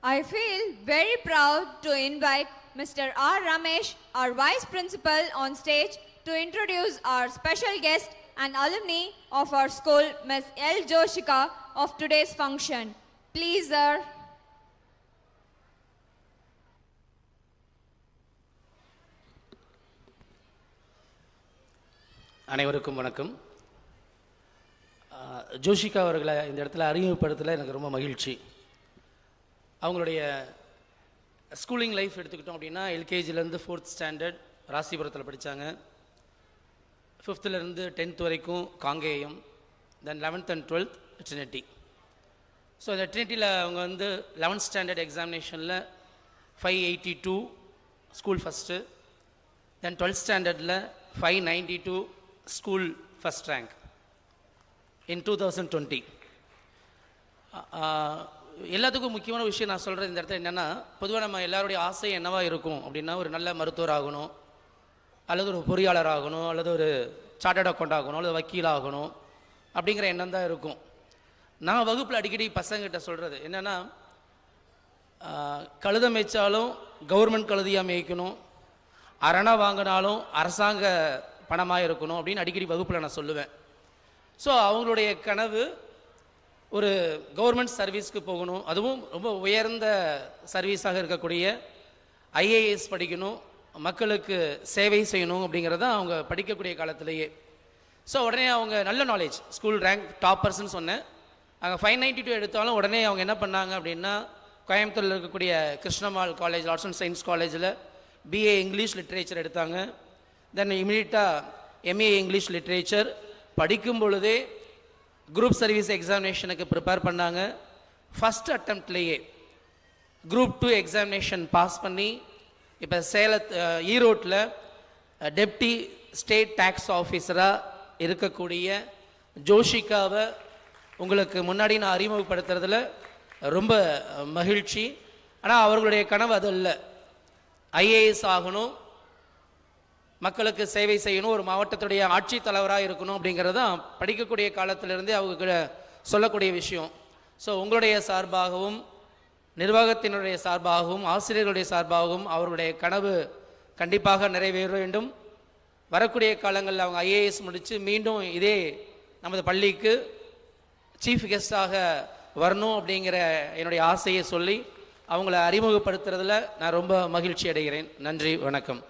I feel very proud to invite Mr. R. Ramesh, our Vice Principal, on stage to introduce our special guest and alumni of our school, Ms. L. Joshika, of today's function. Please, sir. அனைவருக்கும் வணக்கம். ஜோஷிகா அவர்களை இந்த இடத்துல அறிமுகப்படுத்தல எனக்கு ரொம்ப மகிழ்ச்சி. அவங்களுடைய schooling life எடுத்துக்கிட்டோம் அப்படின்னா எல்கேஜிலேருந்து 4th ஸ்டாண்டர்ட் ராசிபுரத்தில் படித்தாங்க. 5th 10th வரைக்கும் காங்கேயம், தென் 11th and 12th Trinity. So இந்த ட்ரினிட்டியில் அவங்க 11th ஸ்டாண்டர்ட் எக்ஸாமினேஷனில் 582 ஸ்கூல் ஃபஸ்ட்டு, தென் 12th ஸ்டாண்டர்டில் 592 ஸ்கூல் ஃபஸ்ட் ரேங்க் இன் 2020. எல்லாத்துக்கும் முக்கியமான விஷயம் நான் சொல்கிறது இந்த இடத்துல என்னென்னா, பொதுவாக நம்ம எல்லாருடைய ஆசை என்னவாக இருக்கும் அப்படின்னா, ஒரு நல்ல மருத்துவர் ஆகணும், அல்லது ஒரு பொறியாளர் ஆகணும், அல்லது ஒரு சார்ட்டர்ட் அக்கௌண்ட் ஆகணும், அல்லது வக்கீல் ஆகணும் அப்படிங்கிற எண்ணம் தான் இருக்கும். நான் வகுப்பில் அடிக்கடி பசங்கிட்ட சொல்கிறது என்னென்னா, கழுதை மேய்ச்சாலும் கவர்மெண்ட் கழுதியாக மேய்க்கணும், அரணா வாங்கினாலும் அரசாங்க பணமாக இருக்கணும் அப்படின்னு அடிக்கடி வகுப்பில் நான் சொல்லுவேன். ஸோ அவங்களுடைய கனவு ஒரு கவர்மெண்ட் சர்வீஸ்க்கு போகணும், அதுவும் ரொம்ப உயர்ந்த சர்வீஸாக இருக்கக்கூடிய ஐஏஎஸ் படிக்கணும், மக்களுக்கு சேவை செய்யணும் அப்படிங்கிறத அவங்க படிக்கக்கூடிய காலத்திலேயே. ஸோ உடனே அவங்க நல்ல நாலேஜ், ஸ்கூல் ரேங்க் டாப்பர்ஸ்ன்னு சொன்னேன். அங்கே 592 எடுத்தாலும் உடனே அவங்க என்ன பண்ணாங்க அப்படின்னா, கோயம்புத்தூரில் இருக்கக்கூடிய Krishnammal college, arts and science காலேஜில் பிஏ இங்கிலீஷ் லிட்ரேச்சர் எடுத்தாங்க. தென் இமீடியட்டாக எம்ஏ இங்கிலீஷ் லிட்ரேச்சர் படிக்கும் பொழுதே குரூப் சர்வீஸ் எக்ஸாமினேஷனுக்கு ப்ரிப்பேர் பண்ணாங்க. ஃபஸ்ட் அட்டம்ப்ட்லேயே குரூப் 2 எக்ஸாமினேஷன் பாஸ் பண்ணி இப்போ ஈரோட்டில் டெப்டி ஸ்டேட் டேக்ஸ் ஆஃபீஸராக இருக்கக்கூடிய ஜோஷிகாவை உங்களுக்கு முன்னாடி நான் அறிமுகப்படுத்துறதுல ரொம்ப மகிழ்ச்சி. ஆனால் அவர்களுடைய கனவு அது இல்லை. ஐஏஎஸ் ஆகணும், மக்களுக்கு சேவை செய்யணும், ஒரு மாவட்டத்துடைய ஆட்சித் தலைவராக இருக்கணும் அப்படிங்கிறது தான் படிக்கக்கூடிய காலத்திலிருந்தே அவங்க சொல்லக்கூடிய விஷயம். ஸோ உங்களுடைய சார்பாகவும் நிர்வாகத்தினுடைய சார்பாகவும் ஆசிரியர்களுடைய சார்பாகவும் அவர்களுடைய கனவு கண்டிப்பாக நிறைவேற வேண்டும். வரக்கூடிய காலங்களில் அவங்க ஐஏஎஸ் முடித்து மீண்டும் இதே நமது பள்ளிக்கு சீஃப் கெஸ்டாக வரணும் அப்படிங்கிற என்னுடைய ஆசையை சொல்லி அவங்கள அறிமுகப்படுத்துறதுல நான் ரொம்ப மகிழ்ச்சி அடைகிறேன். நன்றி, வணக்கம்.